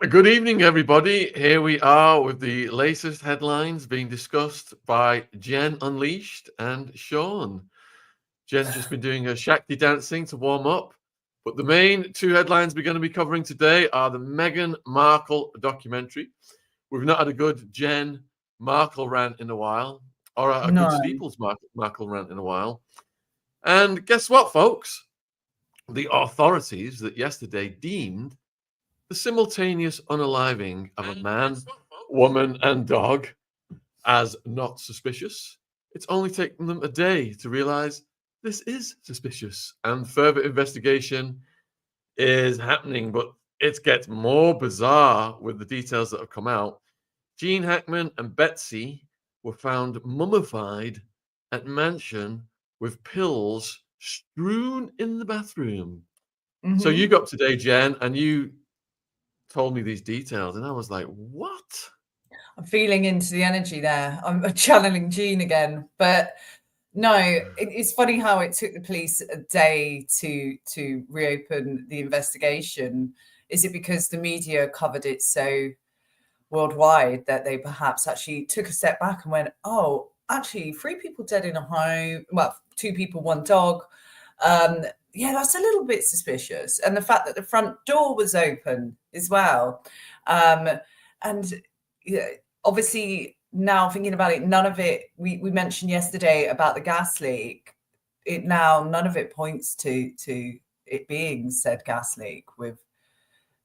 Good evening, everybody. Here we are with the latest headlines being discussed by Jen Unleashed and Shaun. Jen's just been doing her Shakti dancing to warm up. But the main two headlines we're going to be covering today are the Meghan Markle documentary. We've not had a good Jen Markle rant in a while, or a good No. Steeples Markle rant in a while. And guess what, folks? The authorities that yesterday deemed the simultaneous unaliving of a man, woman, and dog as not suspicious. It's only taken them a day to realize this is suspicious, and further investigation is happening, but it gets more bizarre with the details that have come out. Gene Hackman and Betsy were found mummified at mansion with pills strewn in the bathroom. So you got up today, Jen, and you told me these details, and I was like, what? I'm feeling into the energy there. I'm channeling Jean again. But no, it's funny how it took the police a day to reopen the investigation. Is it because the media covered it so worldwide that they perhaps actually took a step back and went, oh, actually, 3 people dead in a home, well, 2 people, 1 dog. Yeah, that's a little bit suspicious. And the fact that the front door was open as well. And yeah, obviously, now thinking about it, none of it, we mentioned yesterday about the gas leak. None of it points to it being said gas leak with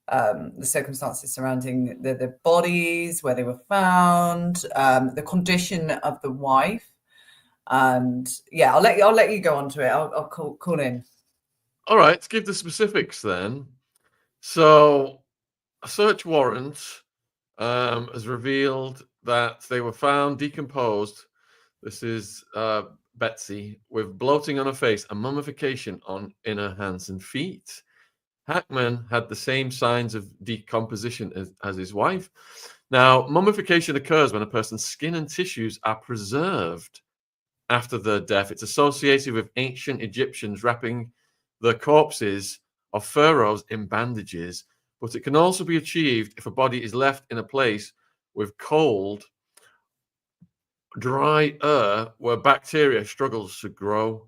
the circumstances surrounding the bodies, where they were found, the condition of the wife. And yeah, I'll let you go on to it. I'll call in. All right, let's give the specifics then. So, a search warrant has revealed that they were found decomposed. This is Betsy with bloating on her face and mummification in her hands and feet. Hackman had the same signs of decomposition as his wife. Now, mummification occurs when a person's skin and tissues are preserved after their death. It's associated with ancient Egyptians wrapping their corpses of pharaohs in bandages, but it can also be achieved if a body is left in a place with cold, dry air where bacteria struggles to grow.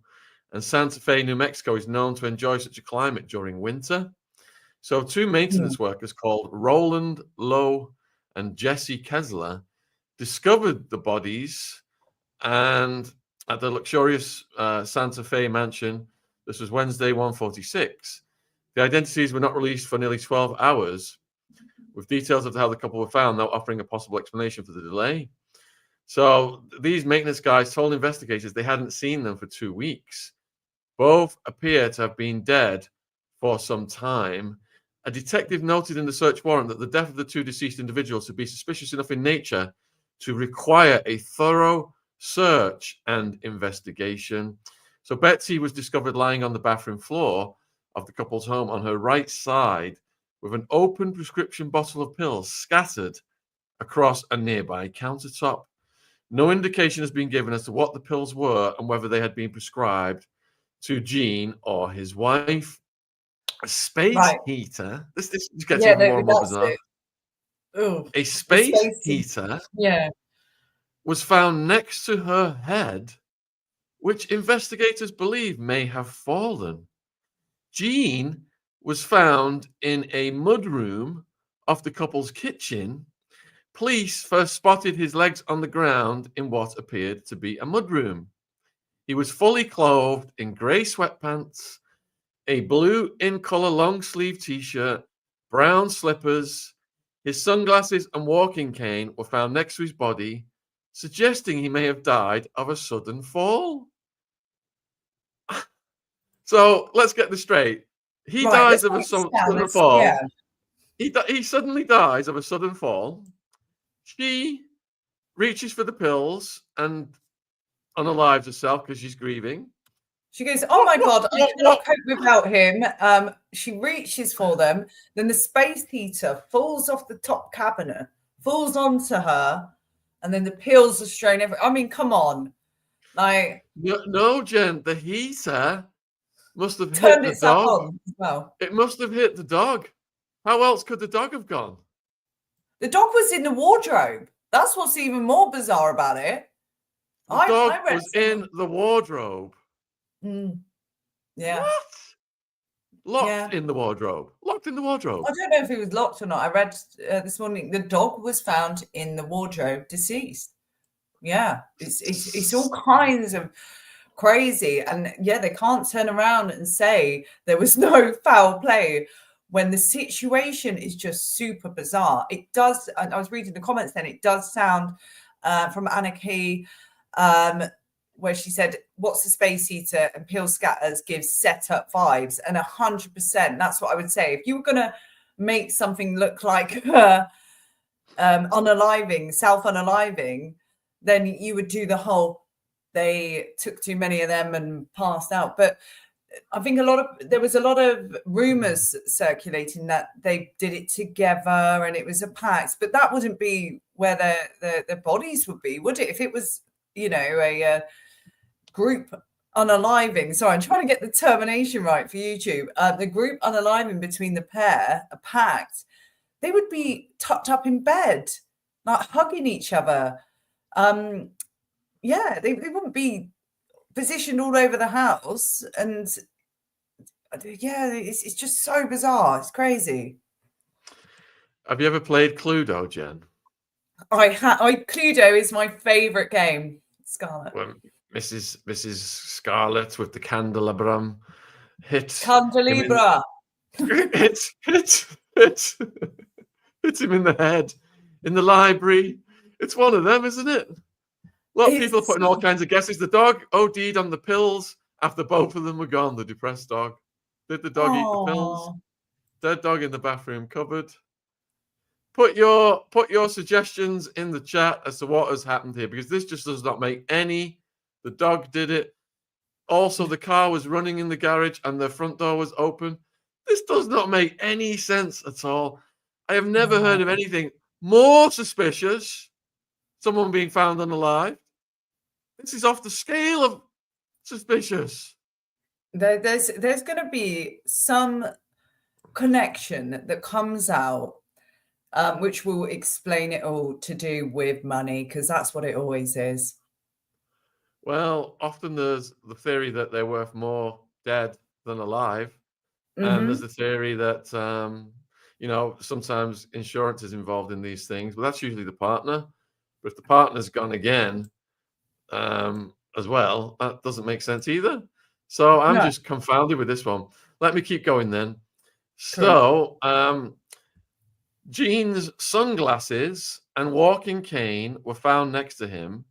And Santa Fe, New Mexico is known to enjoy such a climate during winter. So 2 maintenance workers called Roland Lowe and Jesse Kessler discovered the bodies and at the luxurious Santa Fe mansion. This was Wednesday, 1:46. The identities were not released for nearly 12 hours, with details of how the couple were found now offering a possible explanation for the delay. So these maintenance guys told investigators they hadn't seen them for 2 weeks. Both appear to have been dead for some time. A detective noted in the search warrant that the death of the 2 deceased individuals would be suspicious enough in nature to require a thorough search and investigation. So Betsy was discovered lying on the bathroom floor of the couple's home on her right side with an open prescription bottle of pills scattered across a nearby countertop. No indication has been given as to what the pills were and whether they had been prescribed to Gene or his wife. A space heater. This gets even more and more bizarre. A space heater was found next to her head, which investigators believe may have fallen. Gene was found in a mudroom of the couple's kitchen. Police first spotted his legs on the ground in what appeared to be a mudroom. He was fully clothed in grey sweatpants, a blue in-color long-sleeve t-shirt, brown slippers. His sunglasses and walking cane were found next to his body, suggesting he may have died of a sudden fall. So let's get this straight. He dies of a sudden fall. Yeah. He suddenly dies of a sudden fall. She reaches for the pills and unalives herself because she's grieving. She goes, oh my God, I cannot cope without him. She reaches for them. Then the space heater falls off the top cabinet, falls onto her, and then the pills are strewn everywhere. I mean, come on. Like, no, Jen, the heater must have hit the dog. Well. It must have hit the dog. How else could the dog have gone? The dog was in the wardrobe. That's what's even more bizarre about it. The dog I read was in the wardrobe. Yeah. What? Yeah. Locked in the wardrobe. Locked in the wardrobe. I don't know if it was locked or not. I read this morning the dog was found in the wardrobe, deceased. Yeah, it's all kinds of crazy, and yeah, they can't turn around and say there was no foul play when the situation is just super bizarre. It does, and I was reading the comments then, it does sound from Anna Key, where she said, "What's the space heater and peel scatters gives setup vibes," and 100%. That's what I would say. If you were gonna make something look like unaliving, self-unaliving, then you would do the whole they took too many of them and passed out. But I think there was a lot of rumors circulating that they did it together and it was a pact, but that wouldn't be where their bodies would be, would it? If it was, a group unaliving. Sorry, I'm trying to get the termination right for YouTube. The group unaliving between the pair, a pact, they would be tucked up in bed, like hugging each other. Yeah, they wouldn't be positioned all over the house. And yeah, it's just so bizarre. It's crazy. Have you ever played Cluedo, Jen? Cluedo is my favorite game. Scarlet. When Mrs. Scarlet with the candelabrum hit Candelabra. hits him in the head in the library. It's one of them, isn't it? A lot of people are putting all kinds of guesses. The dog OD'd on the pills after both of them were gone. The depressed dog. Did the dog eat the pills? Dead dog in the bathroom cupboard. Put your suggestions in the chat as to what has happened here, because this just does not make any. The dog did it. Also, the car was running in the garage and the front door was open. This does not make any sense at all. I have never heard of anything more suspicious. Someone being found unalive. This is off the scale of suspicious. There's going to be some connection that comes out, which will explain it all to do with money, because that's what it always is. Well, often there's the theory that they're worth more dead than alive. And there's the theory that, sometimes insurance is involved in these things, but that's usually the partner. But if the partner's gone again as well, that doesn't make sense either. So I'm just confounded with this one. Let me keep going then. Cool. So Jean's sunglasses and walking cane were found next to him,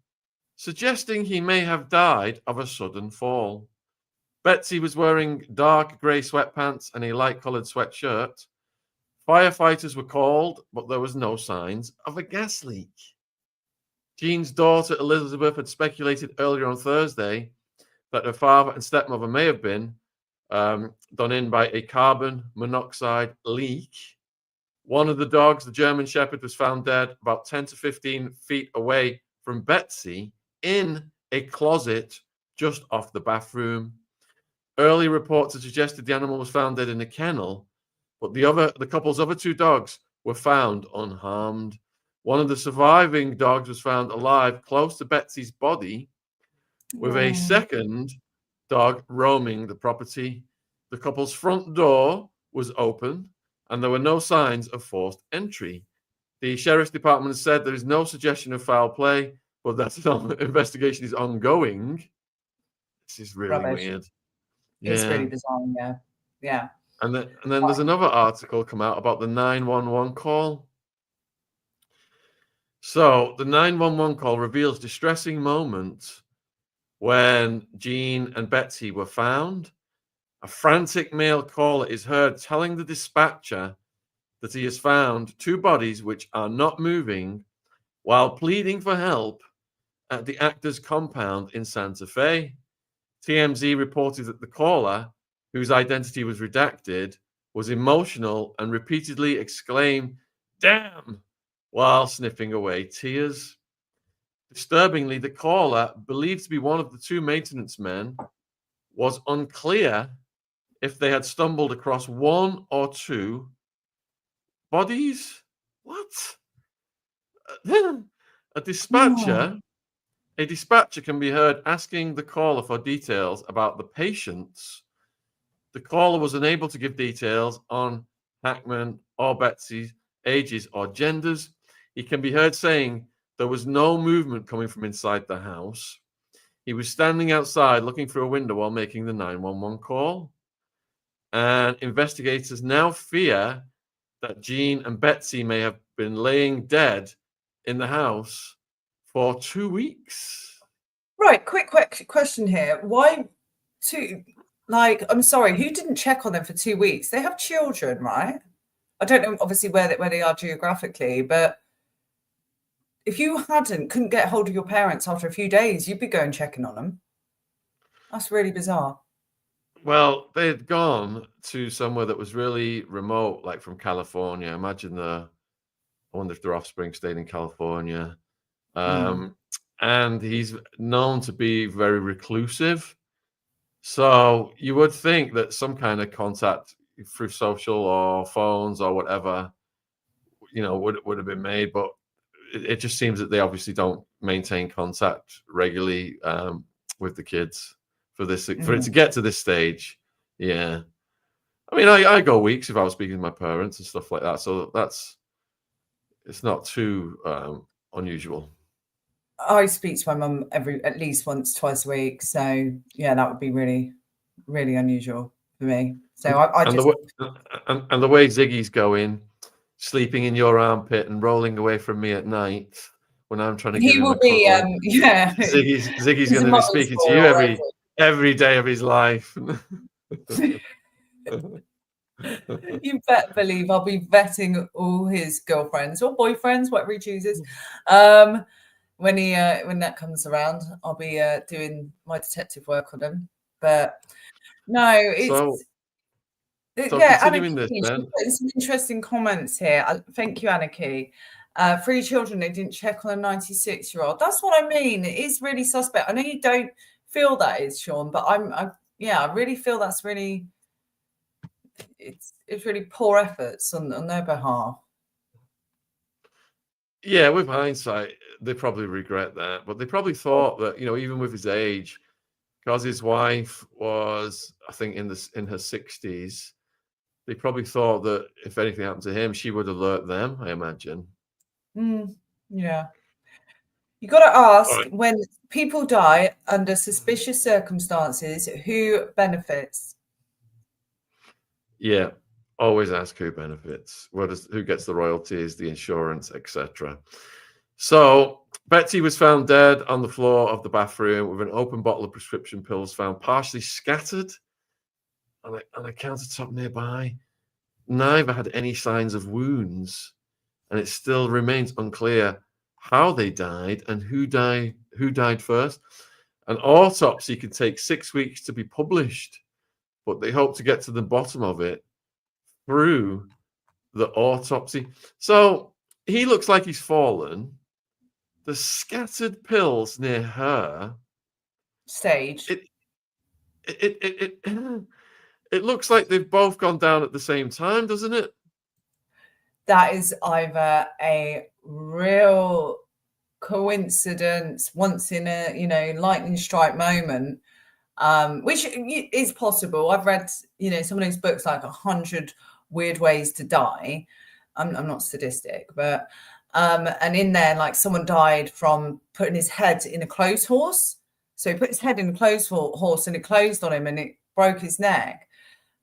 suggesting he may have died of a sudden fall. Betsy was wearing dark grey sweatpants and a light-coloured sweatshirt. Firefighters were called, but there was no signs of a gas leak. Jean's daughter Elizabeth had speculated earlier on Thursday that her father and stepmother may have been done in by a carbon monoxide leak. One of the dogs, the German Shepherd, was found dead about 10 to 15 feet away from Betsy in a closet just off the bathroom. Early reports had suggested the animal was found dead in a kennel, but the couple's other two dogs were found unharmed. One of the surviving dogs was found alive close to Betsy's body, with a second dog roaming the property. The couple's front door was open, and there were no signs of forced entry. The sheriff's department has said there is no suggestion of foul play, but that investigation is ongoing. This is really weird. It's really bizarre, yeah. And then there's another article come out about the 911 call. So the 911 call reveals distressing moments when Jean and Betsy were found. A frantic male caller is heard telling the dispatcher that he has found two bodies which are not moving while pleading for help at the actor's compound in Santa Fe. TMZ reported that the caller, whose identity was redacted, was emotional and repeatedly exclaimed, "Damn," while sniffing away tears. Disturbingly, the caller, believed to be one of the two maintenance men, was unclear if they had stumbled across one or two bodies. What? A dispatcher can be heard asking the caller for details about the patients. The caller was unable to give details on Hackman or Betsy's ages or genders. He can be heard saying there was no movement coming from inside the house. He was standing outside looking through a window while making the 911 call. And investigators now fear that Jean and Betsy may have been laying dead in the house for 2 weeks. Right, quick question here. Why like, I'm sorry, who didn't check on them for 2 weeks? They have children, right? I don't know, obviously, where they are geographically, but if you couldn't get hold of your parents after a few days, you'd be going checking on them. That's really bizarre. Well, they had gone to somewhere that was really remote, like from California. Imagine I wonder if their offspring stayed in California. And he's known to be very reclusive. So you would think that some kind of contact through social or phones or whatever, would have been made. But it just seems that they obviously don't maintain contact regularly with the kids for it to get to this stage. Yeah. I mean, I go weeks if I was speaking to my parents and stuff like that. So it's not too unusual. I speak to my mum at least once, twice a week. So yeah, that would be really, really unusual for me. So and the way Ziggy's going, sleeping in your armpit and rolling away from me at night when I'm trying to give him a cuddle. Yeah. Ziggy's going to be speaking to you every day of his life. You bet believe I'll be vetting all his girlfriends or boyfriends, whatever he chooses. When that comes around, I'll be doing my detective work on him. But no, it's continuing this, then. Some interesting comments here. Thank you, Anarchy. 3 children, they didn't check on a 96-year-old. That's what I mean. It is really suspect. I know you don't feel that is, Shaun, but I really feel that's really it's really poor efforts on their behalf. Yeah, with hindsight, they probably regret that, but they probably thought that, even with his age, because his wife was, I think, in her 60s, they probably thought that if anything happened to him, she would alert them, I imagine. Yeah. You got to ask, when people die under suspicious circumstances, who benefits? Yeah, always ask who benefits. Who gets the royalties, the insurance, etc. So Betsy was found dead on the floor of the bathroom with an open bottle of prescription pills found partially scattered on a countertop nearby. Neither had any signs of wounds, and it still remains unclear how they died and who died first. An autopsy could take 6 weeks to be published, but they hope to get to the bottom of it through the autopsy. So he looks like he's fallen. The scattered pills near her stage. It looks like they've both gone down at the same time, doesn't it? That is either a real coincidence, once in a lightning strike moment, which is possible. I've read some of those books, like 100 Weird Ways to Die. I'm not sadistic, but and in there, like, someone died from putting his head in a clothes horse. So he put his head in a clothes horse and it closed on him and it broke his neck.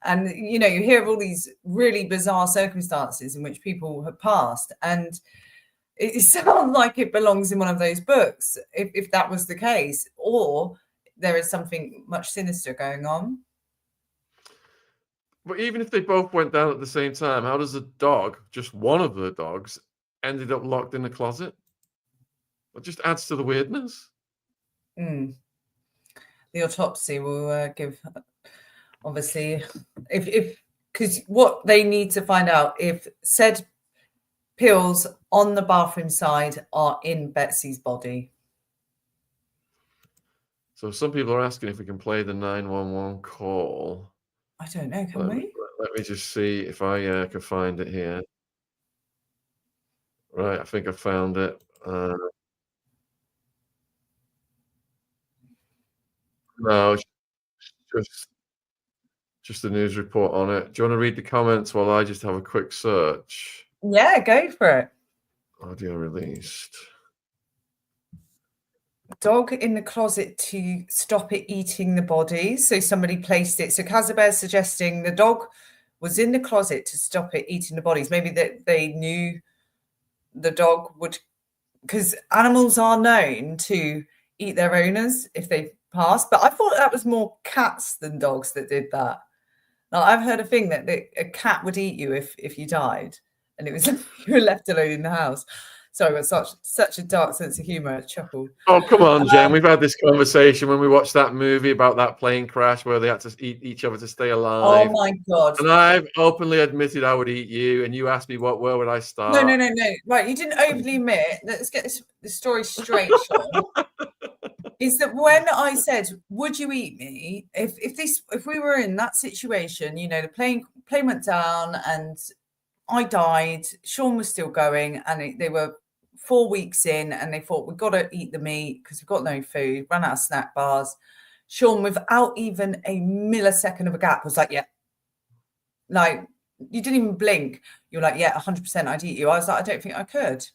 And you hear of all these really bizarre circumstances in which people have passed, and it sounds like it belongs in one of those books, if that was the case, or there is something much sinister going on. But even if they both went down at the same time, how does a dog, just one of the dogs, ended up locked in the closet? It just adds to the weirdness. The autopsy will give, obviously, because what they need to find out if said pills on the bathroom side are in Betsy's body. So some people are asking if we can play the 911 call. I don't know, can we? Let me just see if I can find it here. Right, I think I found it. No, it's just a news report on it. Do you want to read the comments while I just have a quick search? Yeah, go for it. Audio released. Dog in the closet to stop it eating the bodies. So somebody placed it. So Casabear's suggesting the dog was in the closet to stop it eating the bodies. Maybe that they knew the dog would, because animals are known to eat their owners if they pass. But I thought that was more cats than dogs that did that. Now, I've heard a thing that a cat would eat you if you died, and it was you were left alone in the house. Sorry, but such a dark sense of humour. I chuckled. Oh, come on, Jen. We've had this conversation when we watched that movie about that plane crash where they had to eat each other to stay alive. Oh my God. And I've openly admitted I would eat you, and you asked me where would I start? No. Right, you didn't openly admit. Let's get the story straight, Shaun. Is that when I said, "Would you eat me?" If we were in that situation, you know, the plane went down and I died. Shaun was still going, and they were 4 weeks in, and they thought we've got to eat the meat because we've got no food. Ran out of snack bars. Shaun, without even a millisecond of a gap, was like, "Yeah." Like, you didn't even blink. You're like, "Yeah, 100%, I'd eat you." I was like, "I don't think I could.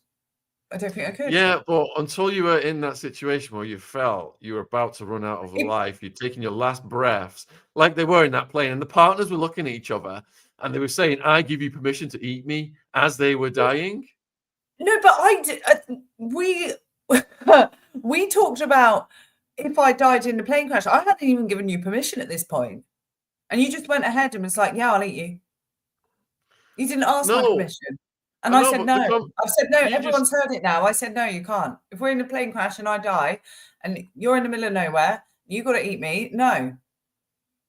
I don't think I could." Yeah, but until you were in that situation where you felt you were about to run out of life, you'd taken your last breaths, like they were in that plane, and the partners were looking at each other and they were saying, "I give you permission to eat me," as they were dying. No, but we we talked about if I died in the plane crash. I hadn't even given you permission at this point, and you just went ahead and was like, "Yeah, I'll eat you." You didn't ask my No, permission, and I I know, said but no. I've said no. you just Everyone's heard it now. I said no, you can't. If we're in a plane crash and I die, and you're in the middle of nowhere, you got to eat me. No,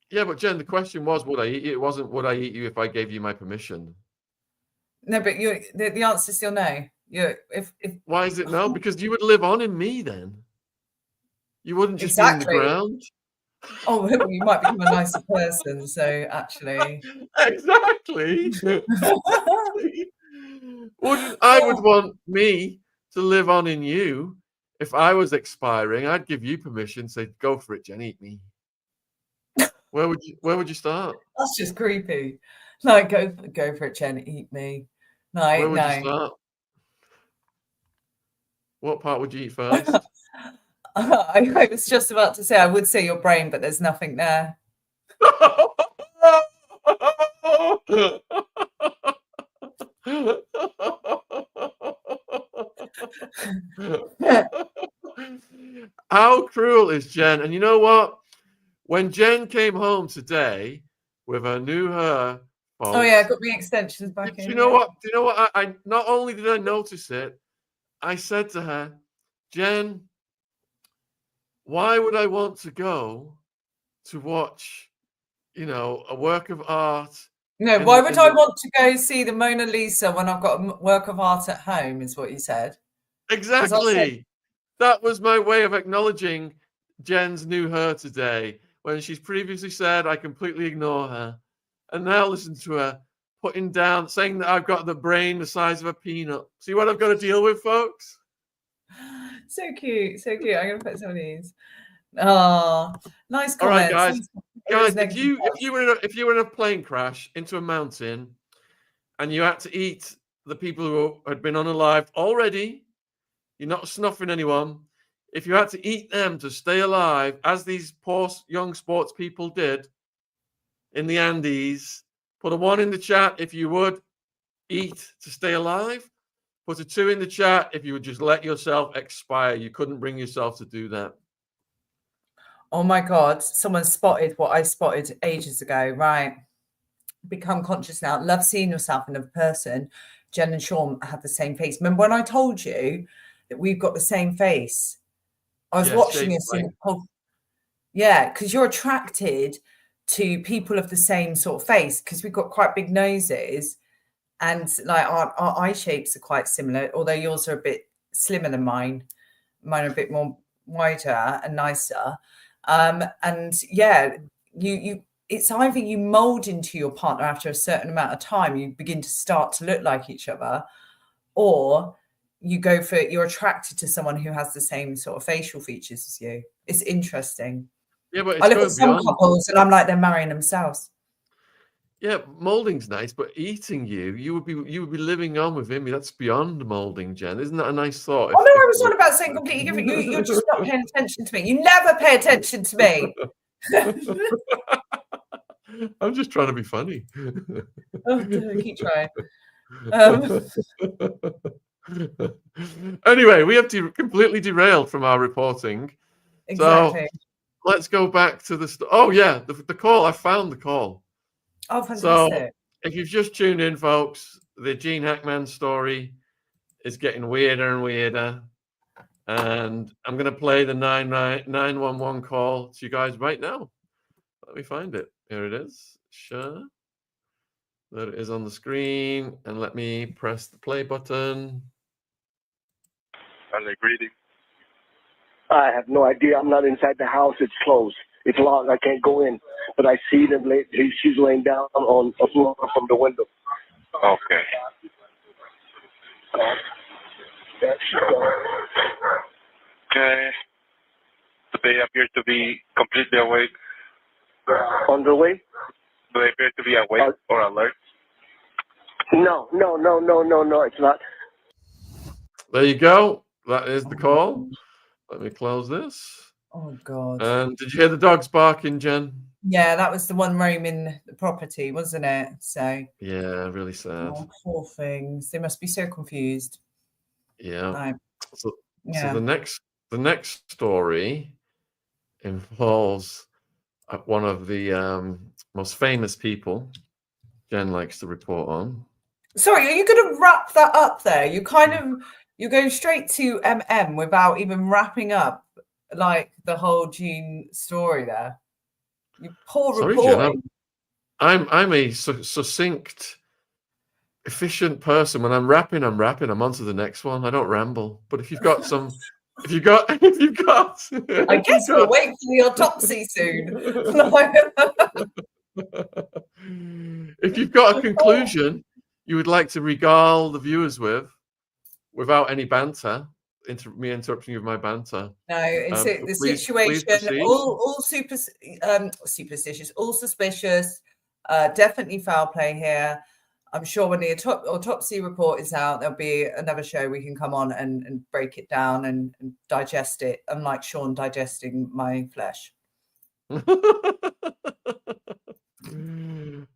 yeah, but Jen, the question was, would I eat you? It wasn't, would I eat you if I gave you my permission? no, but the answer is still no. You if Why is it no? Because you would live on in me then. You wouldn't just be in the exactly. ground. Oh, well, you might become a nicer person. So actually, Exactly. I would want me to live on in you. If I was expiring, I'd give you permission, say, go for it, Jen, eat me. Where would you start? that's just creepy. Like, go for it, Jen. Eat me. Where No, would you no. start? What part would you eat first? I was just about to say I would say your brain, but there's nothing there. How cruel is Jen? And you know what? When Jen came home today with her new hair, Oh yeah, I folks, got my extensions back do in. you know Yeah. what? Do you know what? I not only did I notice it, I said to her, Jen, why would I want to go to watch, a work of art No, in why the would in I the want to go see the Mona Lisa when I've got a work of art at home? Is what you said. Because I said, exactly. That was my way of acknowledging Jen's new hair today, when she's previously said I completely ignore her, and now listen to her putting down, saying that I've got the brain the size of a peanut. See what I've got to deal with, folks? so cute, so cute. I'm gonna put some of these. Oh, nice All right, comments. guys. Guys, if you were in a plane crash into a mountain and you had to eat the people who had been unalived already, you're not snuffing anyone. If you had to eat them to stay alive, as these poor young sports people did in the Andes, put a 1 in the chat if you would eat to stay alive. Put a 2 in the chat if you would just let yourself expire. You couldn't bring yourself to do that. Oh my God, someone spotted what I spotted ages ago. Right. Become conscious now. Love seeing yourself in a person. Jen and Shaun have the same face. Remember when I told you that we've got the same face? I was Yes, watching shaped this like. and yeah, because you're attracted to people of the same sort of face because we've got quite big noses and like our eye shapes are quite similar, although yours are a bit slimmer than mine. Mine are a bit more wider and nicer. And yeah, you it's either you mold into your partner after a certain amount of time, you begin to start to look like each other, or you're attracted to someone who has the same sort of facial features as you. It's interesting. Yeah, but I it's look going at some beyond. couples and I'm like, they're marrying themselves. Yeah, molding's nice, but eating you would be living on with him. That's beyond molding, Jen. Isn't that a nice thought? Oh no, I was on about something completely different. You're just not paying attention to me. You never pay attention to me. I'm just trying to be funny. Oh, keep trying. Anyway, we have completely derailed from our reporting. Exactly. So let's go back to the. Oh yeah, the call. I found the call. Oh, fantastic. So if you've just tuned in, folks, the Gene Hackman story is getting weirder and weirder. And I'm going to play the 911 call to you guys right now. Let me find it. Here it is. Sure. There it is on the screen. And let me press the play button. Are they greeting? I have no idea. I'm not inside the house. It's closed. It's locked. I can't go in. But I see them. She's laying down on a floor from the window. Okay. There she goes. Okay. Do they appear to be completely awake? On the way? Do they appear to be awake or alert? No. It's not. There you go. That is the call. Let me close this. Oh God. And did you hear the dogs barking, Jen? Yeah, that was the one roaming the property, wasn't it? So yeah, really sad. Oh, poor things. They must be so confused. Yeah. So the next story involves one of the most famous people Jen likes to report on. Sorry, are you going to wrap that up there? You're going straight to MM without even wrapping up like the whole Gene story there. You poor reporting. Jen, I'm a succinct, efficient person. When I'm rapping, I'm on to the next one. I don't ramble. But if you've got if you've got I guess we'll wait for the autopsy soon. If you've got a conclusion you would like to regale the viewers with, without any banter, me interrupting you with my banter. No, it's the situation. All superstitious, all suspicious. Definitely foul play here. I'm sure when the autopsy report is out, there'll be another show we can come on and break it down and digest it. Unlike Shaun digesting my flesh.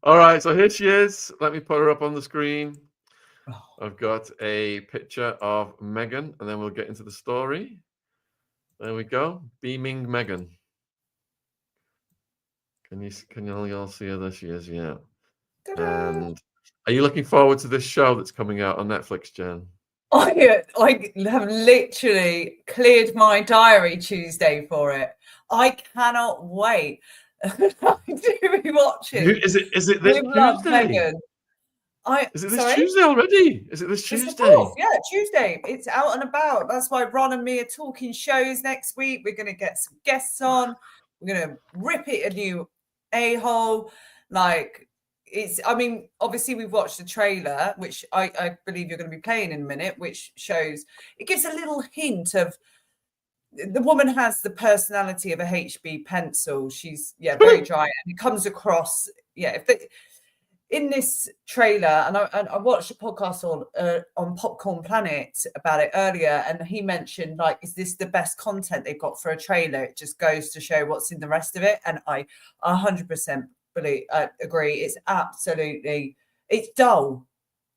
All right, so here she is. Let me put her up on the screen. I've got a picture of Meghan, and then we'll get into the story. There we go, beaming Meghan. Can you all see her? There she is. Yeah. Ta-da! And are you looking forward to this show that's coming out on Netflix, Jen? I have literally cleared my diary Tuesday for it. I cannot wait. I do be watching. Is it this Tuesday? Is it this Tuesday already? Is it this Tuesday? Yeah, Tuesday. It's out and about. That's why Ron and me are talking shows next week. We're going to get some guests on. We're going to rip it a new a-hole. Like, obviously we've watched the trailer, which I believe you're going to be playing in a minute, which shows, it gives a little hint of, the woman has the personality of a HB pencil. She's very dry, and it comes across. In this trailer, and I watched a podcast on Popcorn Planet about it earlier, and he mentioned, like, is this the best content they've got for a trailer? It just goes to show what's in the rest of it, and I 100% agree. It's dull.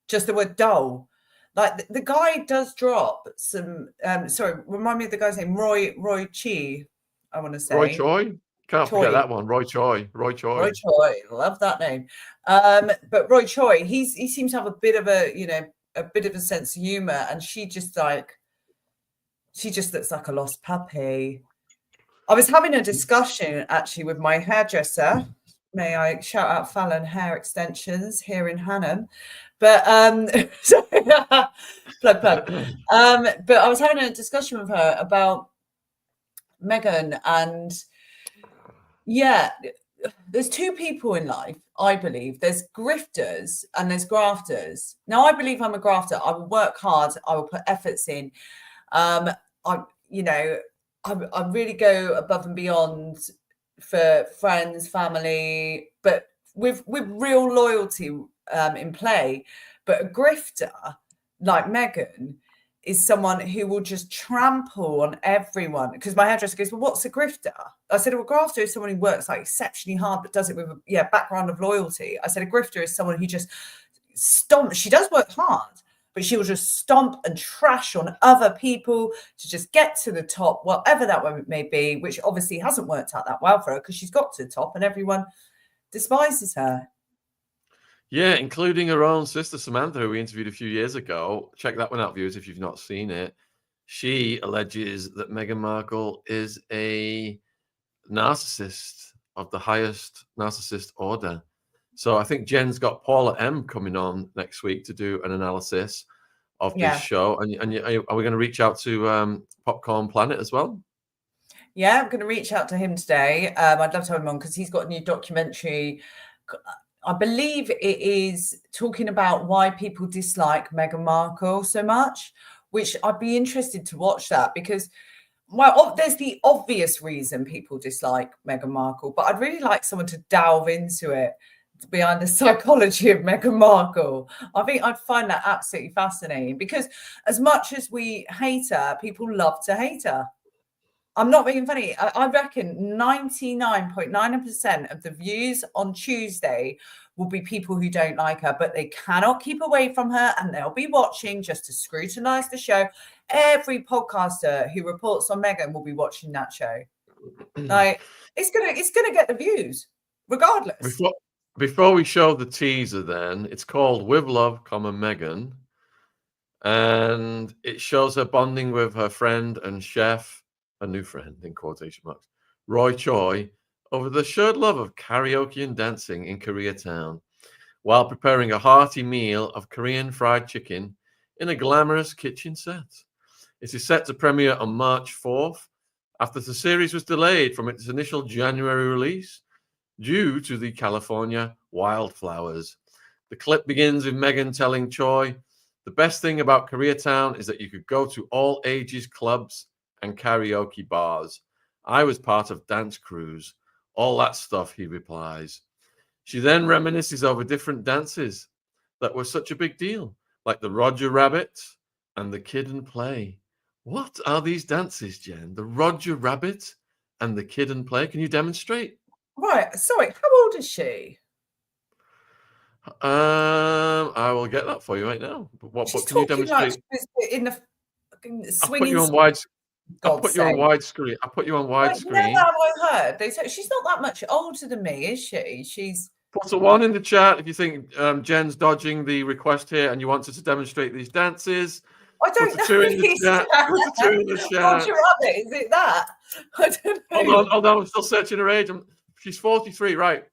Just the word dull. Like the guy does drop some. Remind me of the guy's name. Roy Chi. I want to say Roy Choi. Can't forget that one. Roy Choi. Love that name. But Roy Choi, he seems to have a bit of a sense of humor, and she just looks like a lost puppy. I was having a discussion actually with my hairdresser. May I shout out Fallon Hair Extensions here in Hannam? But plug. But I was having a discussion with her about Meghan, and there's two people in life, I believe. There's grifters and there's grafters. Now, I believe I'm a grafter. I will work hard. I will put efforts in. I, you know, I really go above and beyond for friends, family, but with real loyalty in play. But a grifter like Meghan is someone who will just trample on everyone. Because my hairdresser goes, well, what's a grifter? I said, well, a grafter is someone who works like exceptionally hard, but does it with a background of loyalty. I said, a grifter is someone who just stomps. She does work hard, but she will just stomp and trash on other people to just get to the top, whatever that may be, which obviously hasn't worked out that well for her because she's got to the top and everyone despises her. Yeah, including her own sister Samantha, who we interviewed a few years ago. Check that one out, viewers, if you've not seen it. She alleges that Meghan Markle is a narcissist of the highest narcissist order. So I think Jen's got Paula M coming on next week to do an analysis of this show. And are we going to reach out to Popcorn Planet as well? Yeah, I'm going to reach out to him today. I'd love to have him on because he's got a new documentary. I believe it is talking about why people dislike Meghan Markle so much, which I'd be interested to watch that because, well, there's the obvious reason people dislike Meghan Markle, but I'd really like someone to delve into it behind the psychology of Meghan Markle. I think I'd find that absolutely fascinating because as much as we hate her, people love to hate her. I'm not being funny. I reckon 99.9% of the views on Tuesday will be people who don't like her, but they cannot keep away from her and they'll be watching just to scrutinize the show. Every podcaster who reports on Meghan will be watching that show. Like it's gonna get the views, regardless. Before we show the teaser, then it's called With Love, Meghan, and it shows her bonding with her friend and chef. A new friend, in quotation marks, Roy Choi, over the shared love of karaoke and dancing in Koreatown, while preparing a hearty meal of Korean fried chicken in a glamorous kitchen set. It is set to premiere on March 4th, after the series was delayed from its initial January release due to the California wildflowers. The clip begins with Meghan telling Choi, the best thing about Koreatown is that you could go to all ages clubs and karaoke bars. I was part of dance crews. All that stuff, he replies. She then reminisces over different dances that were such a big deal, like the Roger Rabbit and the Kid and Play. What are these dances, Jen? The Roger Rabbit and the Kid and Play? Can you demonstrate? Right. Sorry, how old is she? I will get that for you right now. What can you demonstrate? Like in the I'll put you on wide. I'll put you on widescreen. Never have I heard. She's not that much older than me, is she? She's. Put a 1 in the chat if you think Jen's dodging the request here and you want her to demonstrate these dances. I don't know. Put a 2 in the chat. Put a 2 in the chat. Roger Rabbit, is it that? I don't know. Hold on. I'm still searching her age. She's 43, right?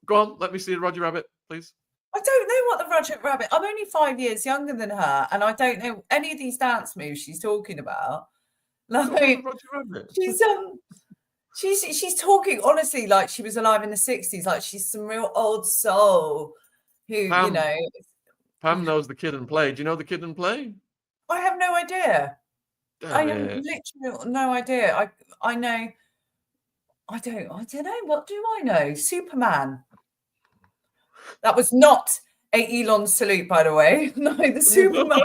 Go on. Let me see the Roger Rabbit, please. I don't know what the Roger Rabbit. I'm only 5 years younger than her, and I don't know any of these dance moves she's talking about. Like she's talking honestly like she was alive in the 60s, like she's some real old soul who Pam knows the Kid and Play. Do you know the Kid and Play? I have no idea. I have literally no idea. I know. I don't know. What do I know? Superman. That was not a Elon salute, by the way. No, the Superman.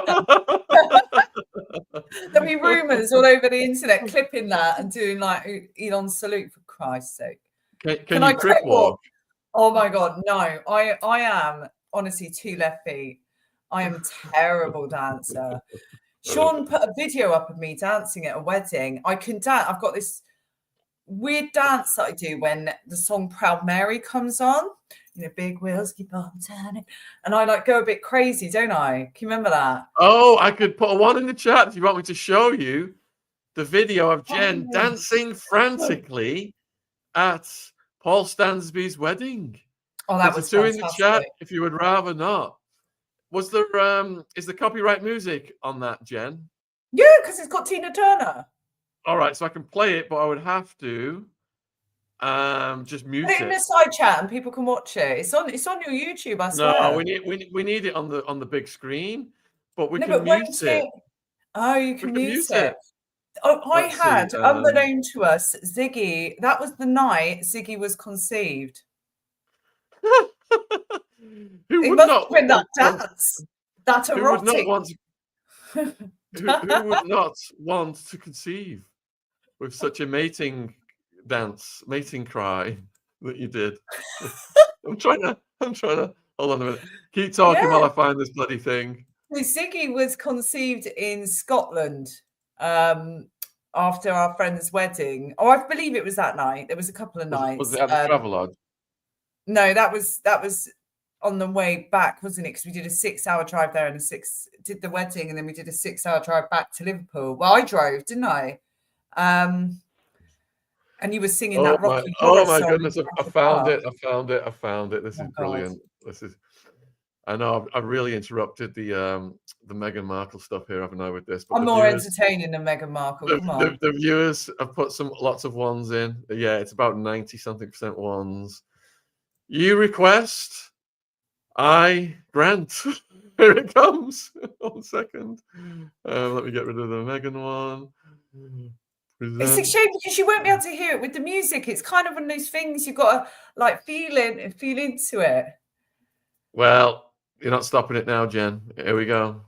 There'll be rumours all over the internet clipping that and doing like Elon salute, for Christ's sake. Can you crip walk? Oh my God, no. I am honestly 2 left feet. I am a terrible dancer. Shaun put a video up of me dancing at a wedding. I can dance. I've got this weird dance that I do when the song Proud Mary comes on. Big wheels keep on turning. And I like go a bit crazy, don't I? Can you remember that? Oh, I could put a 1 in the chat if you want me to show you the video of Jen dancing frantically at Paul Stansby's wedding. Oh, that was 2 in the chat if you would rather not. Was there is the copyright music on that, Jen? Yeah, because it's got Tina Turner. All right, so I can play it, but I would have to Just mute Put it in it. the side chat and people can watch it. It's on your YouTube, I swear. No, we need it on the big screen, but we No, can but mute won't it. Oh, you We can can mute mute it. it. Oh, I Let's had, see, unbeknown to us, Ziggy. That was the night Ziggy was conceived. Who It would must not have been that want? dance. That Who would not erotic. want? Who would not want to conceive with such a mating dance, mating cry that you did? I'm trying to. Hold on a minute. Keep talking while I find this bloody thing. So Ziggy was conceived in Scotland after our friend's wedding. Oh, I believe it was that night. There was a couple of nights. Was it at the Travelodge? No, that was on the way back, wasn't it? Because we did a 6-hour drive there and did the wedding, and then we did a 6-hour drive back to Liverpool. Well, I drove, didn't I? And you were singing that Rocky Horror my song. goodness! I found it. This Oh, is God. brilliant. I know I've really interrupted the Meghan Markle stuff here, haven't I? With this, but I'm more entertaining than Meghan Markle. Come on. The viewers have put lots of ones in. Yeah, it's about 90-something% ones. You request, I grant. Here it comes. 1 second. Let me get rid of the Meghan one. It's a shame because you won't be able to hear it with the music. It's kind of one of those things you've got to like feel into it. Well, you're not stopping it now, Jen. Here we go.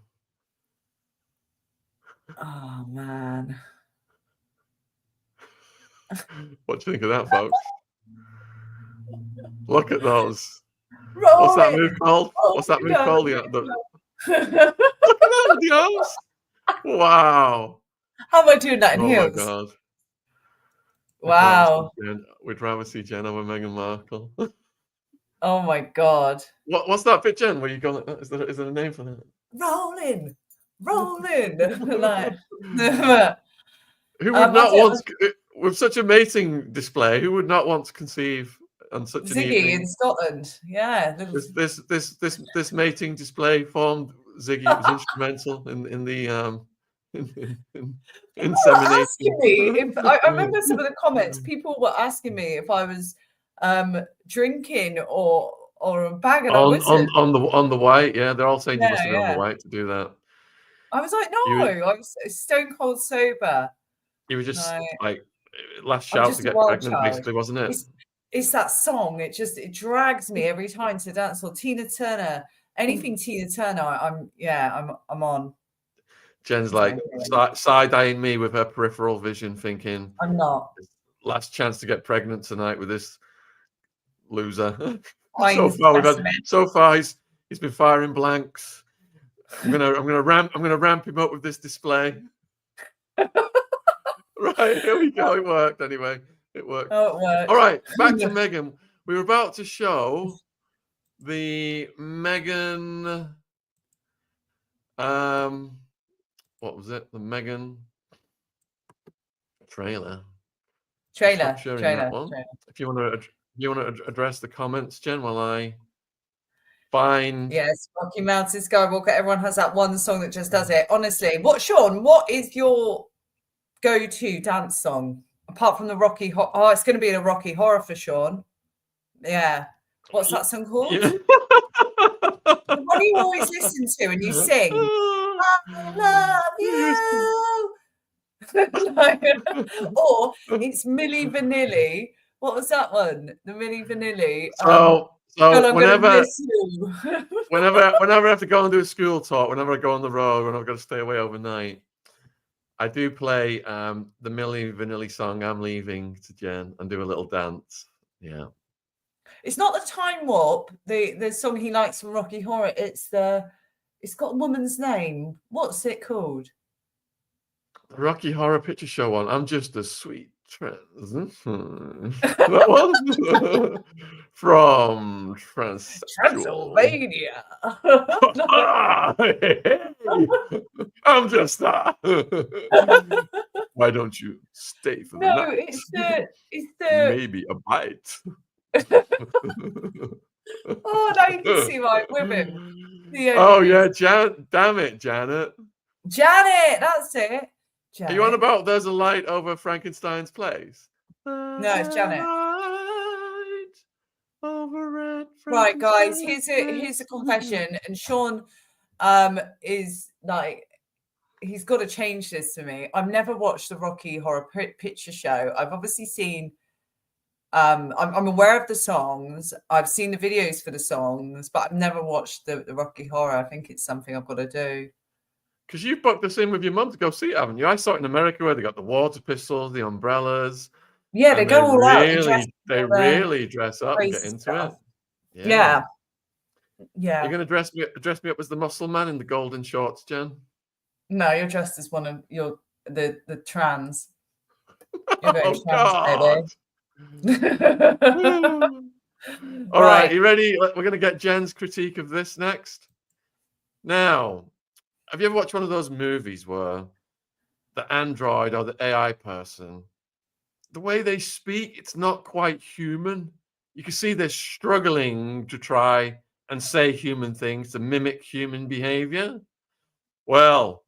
Oh man. What do you think of that, folks? Look at those. Roll What's that it. move called? What's that move called? Look at that with the arms. Wow. How am I doing that in Oh heels? my God. Wow. We'd rather see Jen over Meghan Markle. Oh my God. What's that bit, Jen? Where you go like that? Is there a name for that? Rolling. Like, who would not want with such a mating display? Who would not want to conceive on such an evening? Ziggy in Scotland? Yeah. This mating display formed. Ziggy was instrumental in the insemination. Asking me if I remember some of the comments. People were asking me if I was drinking or a bag, and I wasn't. On the white, yeah, they're all saying you must have been on the white to do that. I was like, no, I was stone cold sober. You were just like last shout to get pregnant, basically, wasn't it? It's that song. It drags me every time to dance. Or Tina Turner, anything Tina Turner, I'm on. Jen's like side-eyeing me with her peripheral vision, thinking, I'm not. Last chance to get pregnant tonight with this loser. So far he's been firing blanks. I'm gonna ramp him up with this display. Right, here we go. It worked anyway. It worked. Oh, it worked. All right, back to Meghan. We were about to show the Meghan. What was it? The Meghan trailer. Trailer. If you want to address the comments, Jen, while I find. Yes, Rocky Mountain Skywalker. Everyone has that one song that just does it. Honestly, Sean? What is your go-to dance song apart from the Rocky? It's going to be a Rocky Horror for Sean. Yeah. What's that song called? Yeah. The one you always listen to and you sing. I love you. Or it's Milli Vanilli. What was that one? The Milli Vanilli. So whenever whenever I have to go and do a school talk, whenever I go on the road, when I've got to stay away overnight, I do play the Milli Vanilli song "I'm Leaving" to Jen and do a little dance. Yeah. It's not the Time Warp, the song he likes from Rocky Horror. It's got a woman's name. What's it called? The Rocky Horror Picture Show one. I'm just a sweet that one from Transylvania. I'm just Why don't you stay for the night? It's the maybe a bite. Oh, now you can see my women. Oh yeah, damn it, Janet. That's it. Janet. Are you on about There's a Light Over Frankenstein's Place? No, it's Janet. over at Right, guys, Frankenstein's here's a place. confession, and Shaun is like, he's got to change this for me. I've never watched the Rocky Horror Picture Show. I've obviously seen. I'm aware of the songs. I've seen the videos for the songs, but I've never watched the Rocky Horror. I think it's something I've got to do. Because you've booked us in with your mum to go see it, haven't you? I saw it in America where they got the water pistols, the umbrellas. Yeah, they And go all out. they really dress up and get into stuff. it. Yeah. You're gonna dress me up as the muscle man in the golden shorts, Jen? No, you're dressed as one of the trans. You're going Oh trans, God! baby. All right, you ready? We're gonna get Jen's critique of this next. Now, have you ever watched one of those movies where the android or the AI person, the way they speak, it's not quite human? You can see they're struggling to try and say human things to mimic human behavior. Well,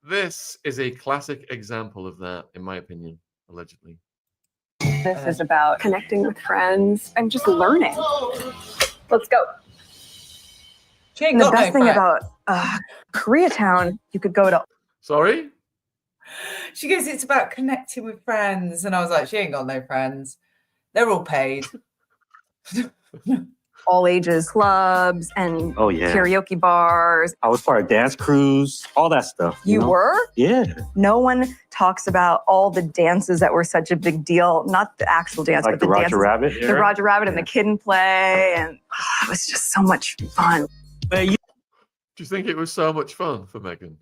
this is a classic example of that, in my opinion, allegedly. This is about connecting with friends and just learning. Let's go. And the best thing about Koreatown, you could go to. Sorry? She goes, it's about connecting with friends. And I was like, she ain't got no friends. They're all paid. All ages clubs and karaoke bars. I was part of dance crews, all that stuff. You know? were? Yeah. No one talks about all the dances that were such a big deal. Not the actual dance, Like but the Roger dances, Rabbit. the Roger Rabbit and the Kid and Play. And it was just so much fun. Do you think it was so much fun for Meghan?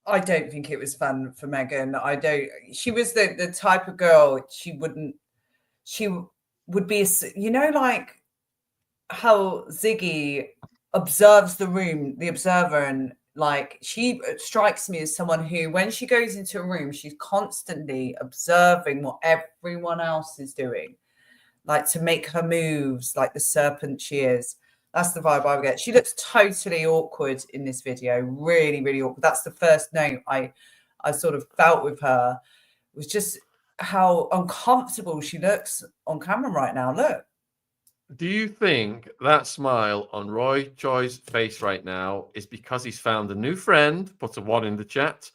I don't think it was fun for Meghan. I don't. She was the type of girl, she would be, you know, like how Ziggy observes the room, the observer, and like she strikes me as someone who, when she goes into a room, she's constantly observing what everyone else is doing, like to make her moves like the serpent she is. That's the vibe I get. She looks totally awkward in this video, really, really awkward. That's the first note I sort of felt with her, was just how uncomfortable she looks on camera right now. Look. Do you think that smile on Roy Choi's face right now is because he's found a new friend, put a 1 in the chat,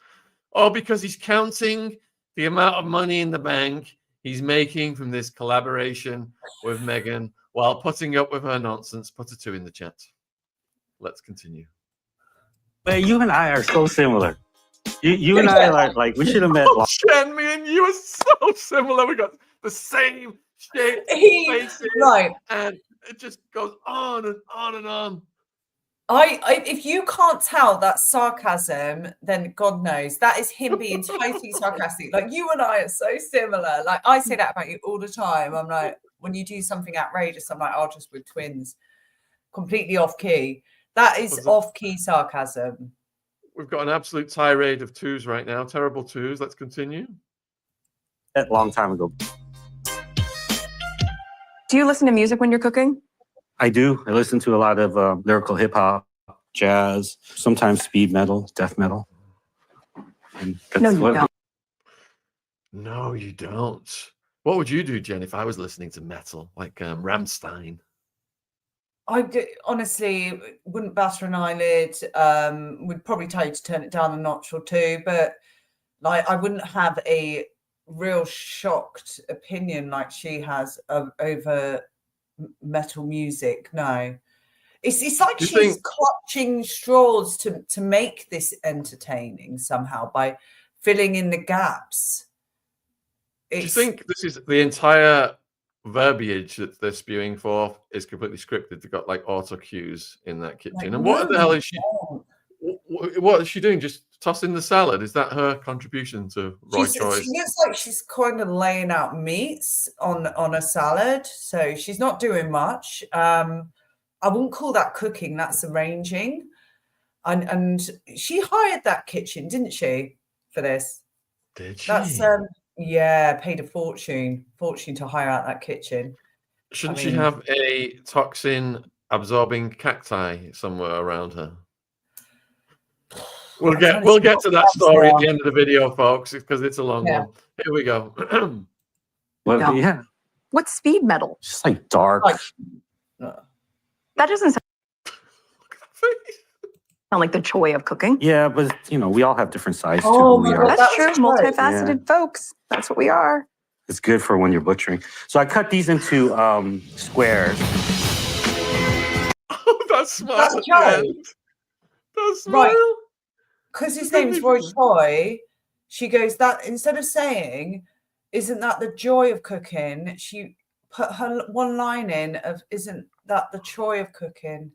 or because he's counting the amount of money in the bank he's making from this collaboration with Meghan while putting up with her nonsense? Put a 2 in the chat. Let's continue. But you and I are so similar. You and I are like, we should have met. Jen, me and you are so similar. We got the same shaped faces, right? And it just goes on and on and on. If you can't tell that's sarcasm, then God knows that is him being totally sarcastic. Like, you and I are so similar. Like, I say that about you all the time. I'm like, when you do something outrageous, I'm like, oh, just with twins, completely off key. That is off key sarcasm. We've got an absolute tirade of 2s right now. Terrible 2s. Let's continue. A long time ago. Do you listen to music when you're cooking? I do. I listen to a lot of lyrical hip hop, jazz, sometimes speed metal, death metal. And No, you don't. No, you don't. What would you do, Jen, if I was listening to metal, like Rammstein? Honestly wouldn't batter an eyelid. Would probably tell you to turn it down a notch or 2, but like, I wouldn't have a real shocked opinion like she has over metal music. No, it's like she's clutching straws to make this entertaining somehow by filling in the gaps. Do you think this is the entire verbiage that they're spewing forth is completely scripted? They've got like auto cues in that kitchen. Like, and what the hell is she? What is she doing? Just tossing the salad? Is that her contribution to Roy Choice? She looks like she's kind of laying out meats on a salad, so she's not doing much. I wouldn't call that cooking. That's arranging. And she hired that kitchen, didn't she, for this? Did she? That's yeah, paid a fortune to hire out that kitchen. Shouldn't she have a toxin absorbing cacti somewhere around her? We'll get to that story at the end of the video, folks, because it's a long one. Here we go. Well, yeah. What's speed metal? Just like dark. Like, That doesn't sound like the joy of cooking. Yeah, but we all have different sides to Oh who we my are. God, That's that true. was great. Multifaceted folks. That's what we are. It's good for when you're butchering. So I cut these into squares. Oh, that smile That's at the Joe. end. That smile. Right. Because his name's Roy Choi, she goes, that instead of saying, isn't that the joy of cooking? She put her one line in of, isn't that the joy of cooking?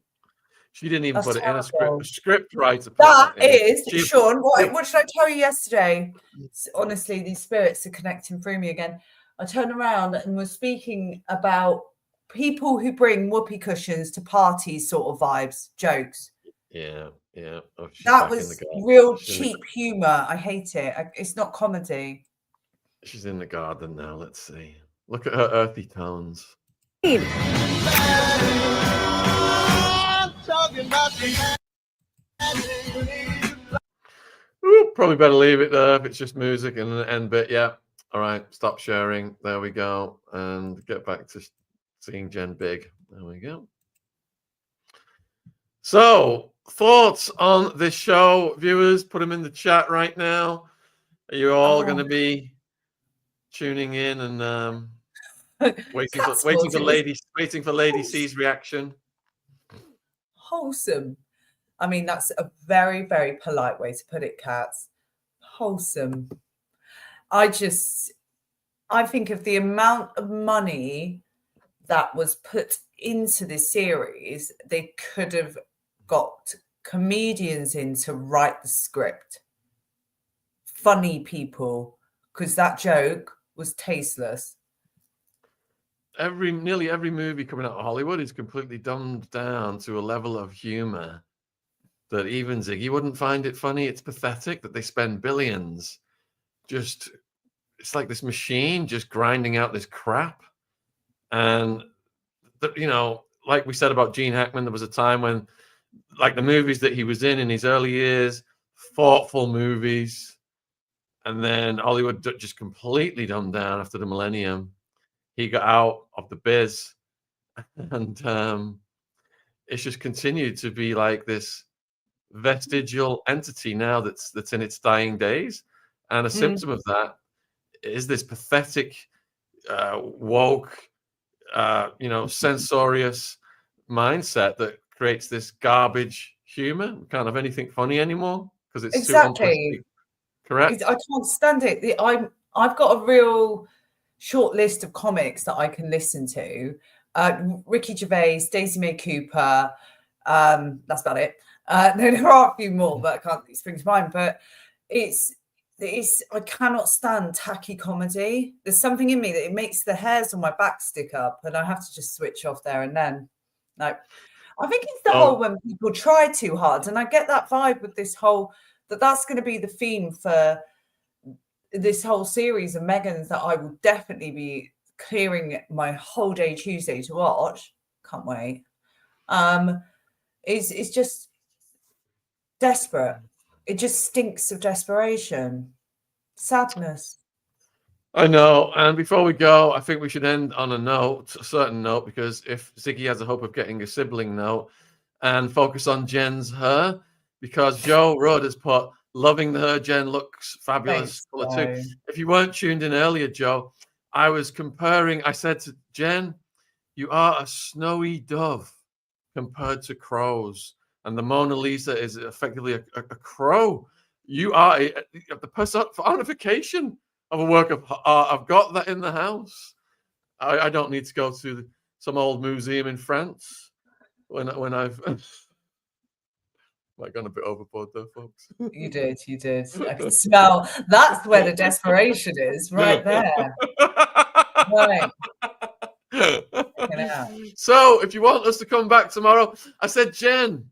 She didn't even That's put it in a terrible. script. A script writer put That that in. is, She- Shaun, what did I tell you yesterday? Honestly, these spirits are connecting through me again. I turned around and was speaking about people who bring whoopee cushions to parties, sort of vibes, jokes. Yeah. Oh, she's That back in the was garden. real She's in the- cheap humor. I hate it. It's not comedy. She's in the garden now. Let's see. Look at her earthy tones. Ooh, probably better leave it there if it's just music and an end bit. Yeah. All right. Stop sharing. There we go. And get back to seeing Jen Big. There we go. So, thoughts on this show, viewers? Put them in the chat right now. Are you all going to be tuning in and waiting for Lady C's reaction? Wholesome. I mean, that's a very, very polite way to put it, Cats. Wholesome. I think of the amount of money that was put into this series. They could have got comedians in to write the script. Funny people, because that joke was tasteless. Nearly every movie coming out of Hollywood is completely dumbed down to a level of humor that even Ziggy wouldn't find it funny. It's pathetic that they spend billions it's like this machine just grinding out this crap. And like we said about Gene Hackman, there was a time when, like, the movies that he was in his early years, thoughtful movies, and then Hollywood just completely dumbed down after the millennium. He got out of the biz, and it's just continued to be like this vestigial entity now that's in its dying days. And a symptom of that is this pathetic, woke, censorious mindset that creates this garbage humor. We can't have anything funny anymore because it's too unpleasant. Correct. I can't stand it. I've got a real short list of comics that I can listen to. Ricky Gervais, Daisy May Cooper. That's about it. There are a few more, but I can't spring to mind. But it's I cannot stand tacky comedy. There's something in me that it makes the hairs on my back stick up, and I have to just switch off there and then. Like, I think it's the whole when people try too hard, and I get that vibe with this whole that's going to be the theme for this whole series of Meghan's that I will definitely be clearing my whole day Tuesday to watch. Can't wait. It's just desperate. It just stinks of desperation, sadness. I know. And before we go, I think we should end on a certain note, because if Ziggy has a hope of getting a sibling note, and focus on Jen's hair, because Joe Rudd has put, loving the hair, Jen looks fabulous. Thanks, too. If you weren't tuned in earlier, Joe, I was comparing, I said to Jen, you are a snowy dove compared to crows. And the Mona Lisa is effectively a crow. You are the personification of a work of art. I've got that in the house. I don't need to go to some old museum in France when I've... I gone a bit overboard there, folks. You did. I can smell. That's where the desperation is, right there. Right. So, if you want us to come back tomorrow, I said, Jen,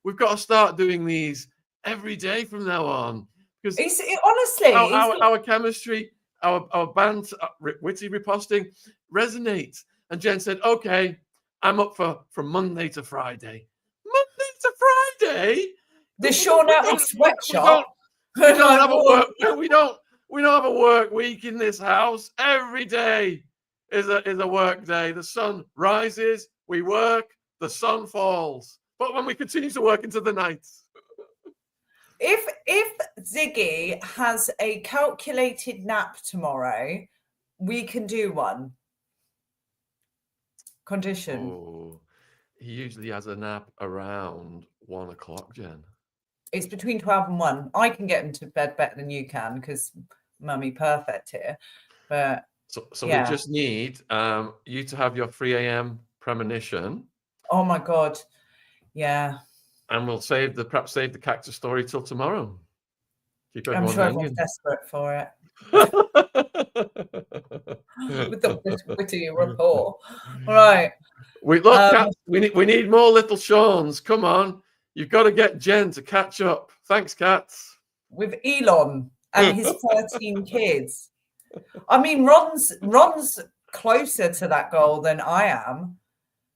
we've got to start doing these every day from now on, because honestly, our chemistry, our band, witty riposting resonates. And Jen said, "Okay, I'm up from Monday to Friday." Monday to Friday. The Shaun Atwood sweatshop. We don't have a work. We don't have a work week in this house every day. is a work day. The sun rises, we work, the sun falls. But when we continue to work into the night. If Ziggy has a calculated nap tomorrow, we can do one. Condition. Oh, he usually has a nap around 1 o'clock, Jen. It's between 12 and 1. I can get him to bed better than you can because mummy perfect here. But so yeah. we just need you to have your 3 a.m. premonition. Oh my God. Yeah. And we'll perhaps save the cactus story till tomorrow. Keep I'm everyone sure hanging. everyone's desperate for it. With the witty report. Right. Cats, we need more little Shauns. Come on. You've got to get Jen to catch up. Thanks, Cats. With Elon and his 13 kids. I mean, Ron's closer to that goal than I am,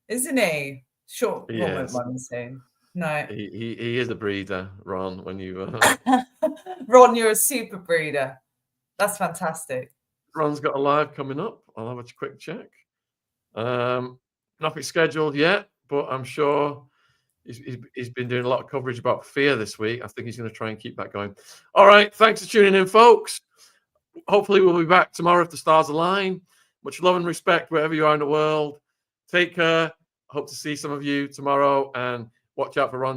isn't he? Sure, He Ron is. won't mind saying. No. He is a breeder, Ron, when you Ron, you're a super breeder. That's fantastic. Ron's got a live coming up. I'll have a quick check. Nothing scheduled yet, but I'm sure he's been doing a lot of coverage about fear this week. I think he's going to try and keep that going. All right. Thanks for tuning in, folks. Hopefully we'll be back tomorrow if the stars align. Much love and respect wherever you are in the world. Take care. Hope to see some of you tomorrow, and watch out for Ron.